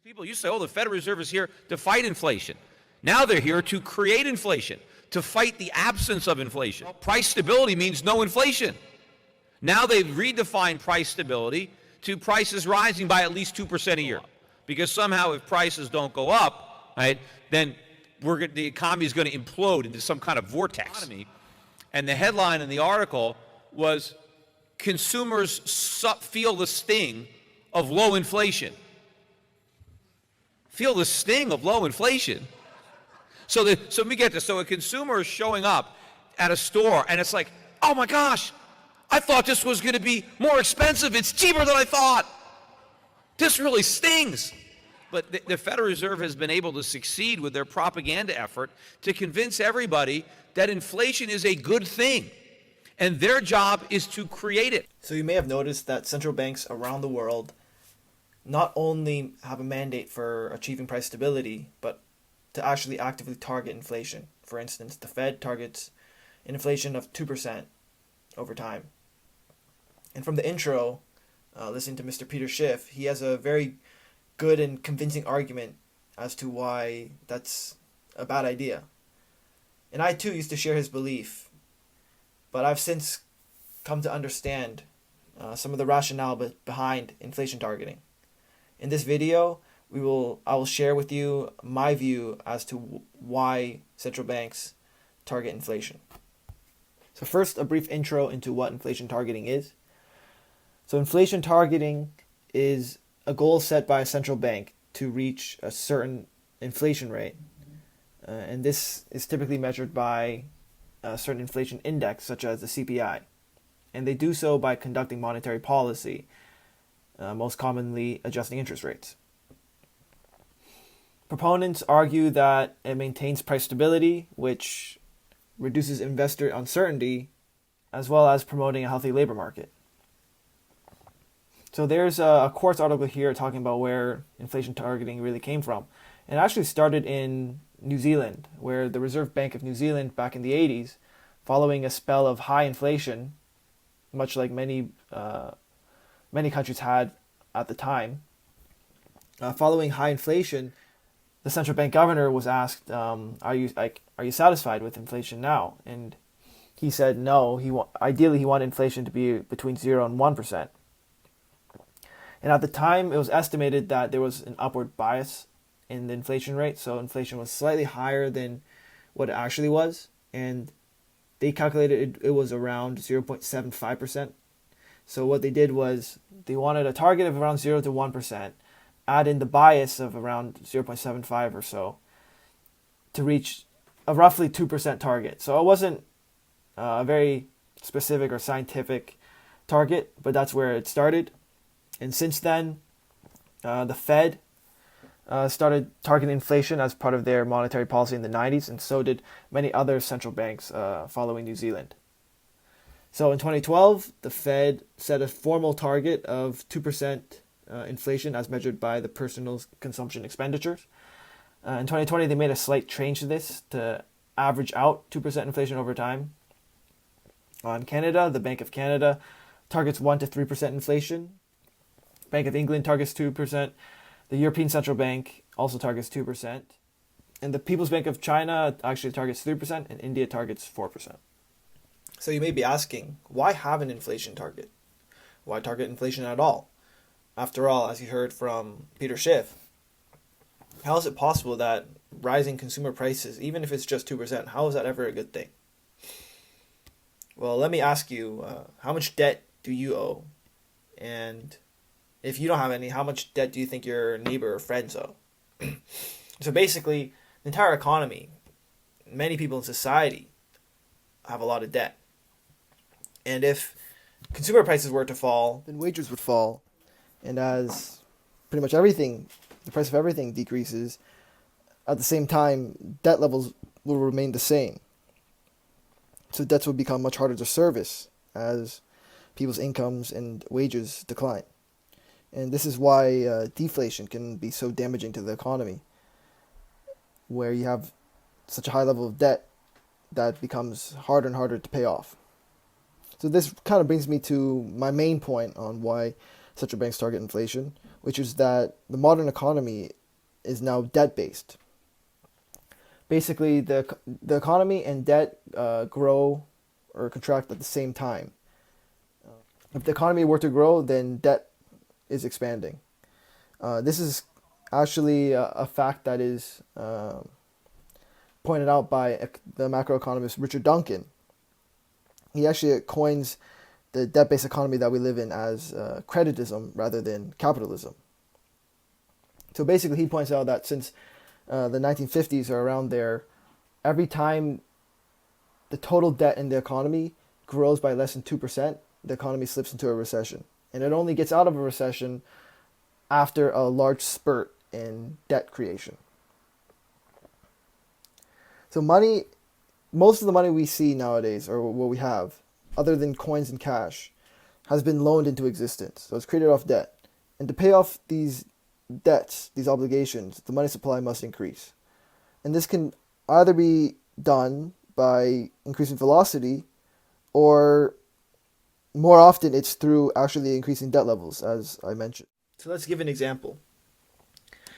People used to say, oh, the Federal Reserve is here to fight inflation. Now they're here to create inflation, to fight the absence of inflation. Price stability means no inflation. Now they've redefined price stability to prices rising by at least 2% a year. Because somehow if prices don't go up, right, then the economy is going to implode into some kind of vortex. And the headline in the article was, consumers feel the sting of low inflation. Feel the sting of low inflation. So let me get this. So a consumer is showing up at a store and it's like, oh my gosh, I thought this was going to be more expensive. It's cheaper than I thought. This really stings. But the Federal Reserve has been able to succeed with their propaganda effort to convince everybody that inflation is a good thing. And their job is to create it. So you may have noticed that central banks around the world not only have a mandate for achieving price stability, but to actually actively target inflation. For instance, the Fed targets an inflation of 2% over time. And from the intro, listening to Mr. Peter Schiff, he has a very good and convincing argument as to why that's a bad idea. And I too used to share his belief, but I've since come to understand some of the rationale behind inflation targeting. In this video, I will share with you my view as to why central banks target inflation. So first, a brief intro into what inflation targeting is. So inflation targeting is a goal set by a central bank to reach a certain inflation rate. And this is typically measured by a certain inflation index, such as the CPI. And they do so by conducting monetary policy, most commonly adjusting interest rates. Proponents argue that it maintains price stability, which reduces investor uncertainty, as well as promoting a healthy labor market. So there's a Quartz article here talking about where inflation targeting really came from. It actually started in New Zealand, where the Reserve Bank of New Zealand back in the 80s, following a spell of high inflation, much like many countries had at the time. Following high inflation, the central bank governor was asked, "Are you satisfied with inflation now?" And he said no. Ideally he wanted inflation to be between 0 and 1%. And at the time, it was estimated that there was an upward bias in the inflation rate, so inflation was slightly higher than what it actually was, and they calculated it was around 0.75%. So what they did was they wanted a target of around 0 to 1%, add in the bias of around 0.75 or so to reach a roughly 2% target. So it wasn't a very specific or scientific target, but that's where it started. And since then, the Fed started targeting inflation as part of their monetary policy in the 90s, and so did many other central banks following New Zealand. So in 2012, the Fed set a formal target of 2% inflation as measured by the personal consumption expenditures. In 2020, they made a slight change to this to average out 2% inflation over time. On Canada, the Bank of Canada targets 1 to 3% inflation. Bank of England targets 2%. The European Central Bank also targets 2%. And the People's Bank of China actually targets 3%, and India targets 4%. So you may be asking, why have an inflation target? Why target inflation at all? After all, as you heard from Peter Schiff, how is it possible that rising consumer prices, even if it's just 2%, how is that ever a good thing? Well, let me ask you, how much debt do you owe? And if you don't have any, how much debt do you think your neighbor or friends owe? So basically, the entire economy, many people in society have a lot of debt. And if consumer prices were to fall, then wages would fall. And as pretty much everything, the price of everything decreases, at the same time, debt levels will remain the same. So debts will become much harder to service as people's incomes and wages decline. And this is why deflation can be so damaging to the economy, where you have such a high level of debt that becomes harder and harder to pay off. So this kind of brings me to my main point on why central banks target inflation. which is that the modern economy is now debt-based. Basically, the economy and debt grow or contract at the same time. If the economy were to grow, then debt is expanding. This is actually a fact that is pointed out by the macroeconomist Richard Duncan. He actually coins the debt-based economy that we live in as creditism rather than capitalism. So basically, he points out that since the 1950s or around there, every time the total debt in the economy grows by less than 2%, the economy slips into a recession. And it only gets out of a recession after a large spurt in debt creation. So money, most of the money we see nowadays, or what we have, other than coins and cash, has been loaned into existence. So it's created off debt. And to pay off these debts, these obligations, the money supply must increase. And this can either be done by increasing velocity, or more often it's through actually increasing debt levels, as I mentioned. So let's give an example.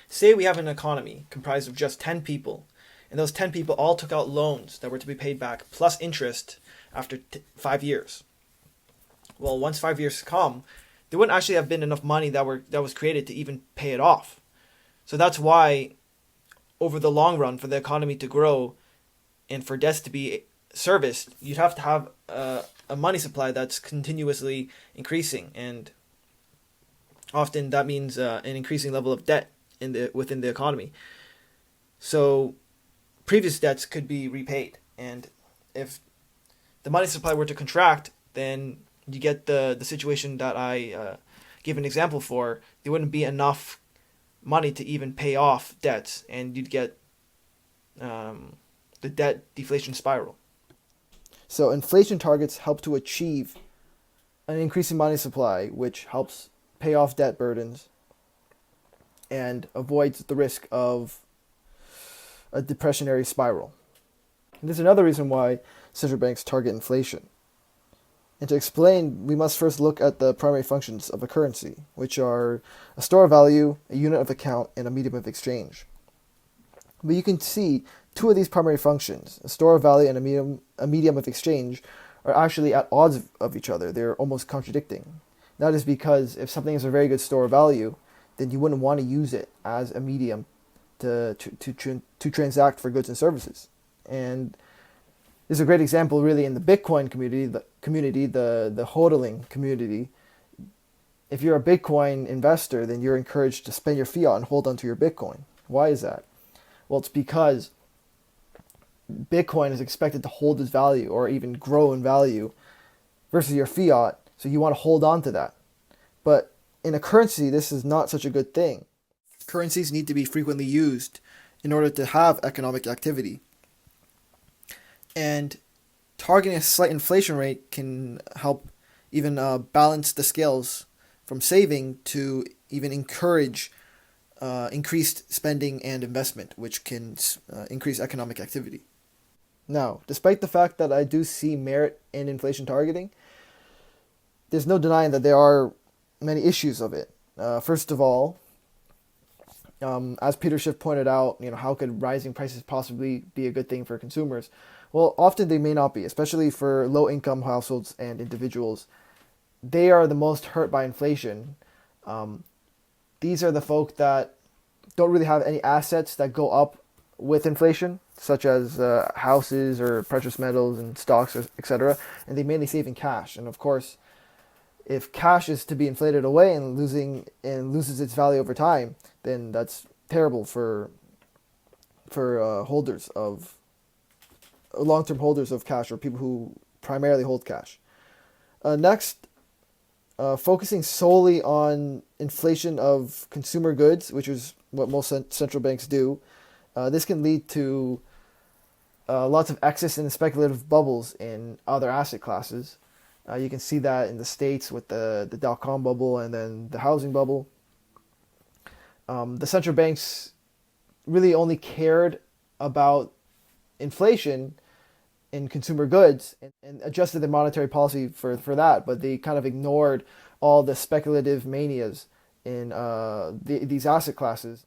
Say we have an economy comprised of just 10 people, and those 10 people all took out loans that were to be paid back plus interest after 5 years. Well, once 5 years come, there wouldn't actually have been enough money that was created to even pay it off. So that's why, over the long run, for the economy to grow and for debts to be serviced, you'd have to have a money supply that's continuously increasing, and often that means an increasing level of debt within the economy. So previous debts could be repaid, and if the money supply were to contract, then you get the situation that I gave an example for. There wouldn't be enough money to even pay off debts, and you'd get the debt deflation spiral. So inflation targets help to achieve an increasing money supply, which helps pay off debt burdens and avoids the risk of a depressionary spiral. And there's another reason why central banks target inflation. And to explain, we must first look at the primary functions of a currency, which are a store of value, a unit of account, and a medium of exchange. But you can see two of these primary functions, a store of value and a medium of exchange, are actually at odds of each other. They're almost contradicting. That is because if something is a very good store of value, then you wouldn't want to use it as a medium to transact for goods and services. And there's a great example really in the Bitcoin community, the hodling community. If you're a Bitcoin investor, then you're encouraged to spend your fiat and hold onto your Bitcoin. Why is that? Well, it's because Bitcoin is expected to hold its value or even grow in value versus your fiat, so you want to hold on to that. But in a currency, this is not such a good thing. Currencies need to be frequently used in order to have economic activity. And targeting a slight inflation rate can help even balance the scales from saving to even encourage increased spending and investment, which can increase economic activity. Now, despite the fact that I do see merit in inflation targeting, there's no denying that there are many issues of it. First of all, as Peter Schiff pointed out, how could rising prices possibly be a good thing for consumers? Well, often they may not be, especially for low-income households and individuals. They are the most hurt by inflation. These are the folk that don't really have any assets that go up with inflation, such as houses or precious metals and stocks, etc. And they mainly save in cash. And of course, if cash is to be inflated away and loses its value over time, then that's terrible for holders of long-term holders of cash, or people who primarily hold cash. Next, focusing solely on inflation of consumer goods, which is what most central banks do, this can lead to lots of excess and speculative bubbles in other asset classes. You can see that in the States with the dot-com bubble and then the housing bubble. The central banks really only cared about inflation in consumer goods and adjusted their monetary policy for that, but they kind of ignored all the speculative manias in these asset classes.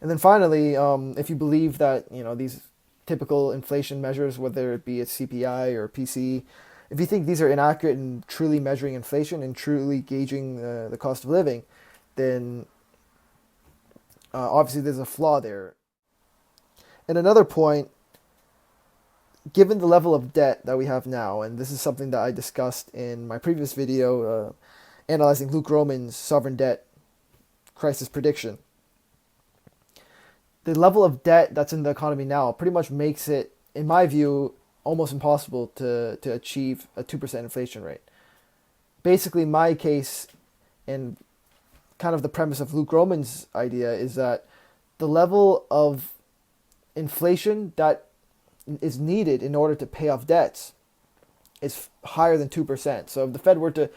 And then finally, if you believe that these typical inflation measures, whether it be a CPI or PCE, if you think these are inaccurate in truly measuring inflation and truly gauging the cost of living, then obviously there's a flaw there. And another point, given the level of debt that we have now, and this is something that I discussed in my previous video analyzing Luke Roman's sovereign debt crisis prediction, the level of debt that's in the economy now pretty much makes it, in my view, almost impossible to achieve a 2% inflation rate. Basically, my case and kind of the premise of Luke Roman's idea is that the level of inflation that is needed in order to pay off debts is higher than 2%. So if the Fed were to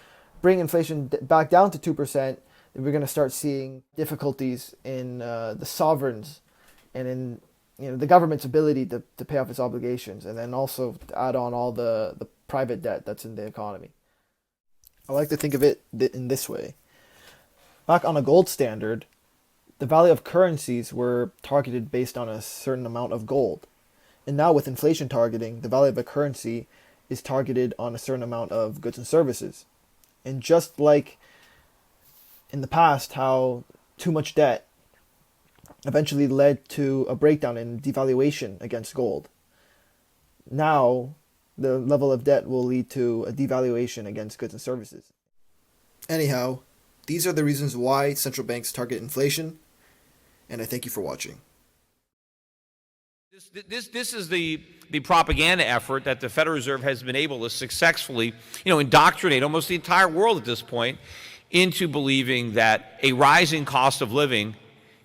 bring inflation back down to 2%, then we're going to start seeing difficulties in the sovereigns and in the government's ability to pay off its obligations, and then also to add on all the private debt that's in the economy. I like to think of it in this way. Back on a gold standard, the value of currencies were targeted based on a certain amount of gold. And now with inflation targeting, the value of a currency is targeted on a certain amount of goods and services. And just like in the past, how too much debt eventually led to a breakdown in devaluation against gold, now the level of debt will lead to a devaluation against goods and services. Anyhow, these are the reasons why central banks target inflation, and I thank you for watching. This is the propaganda effort that the Federal Reserve has been able to successfully, indoctrinate almost the entire world at this point into believing that a rising cost of living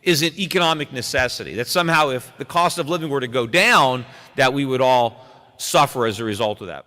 is an economic necessity, that somehow if the cost of living were to go down, that we would all suffer as a result of that.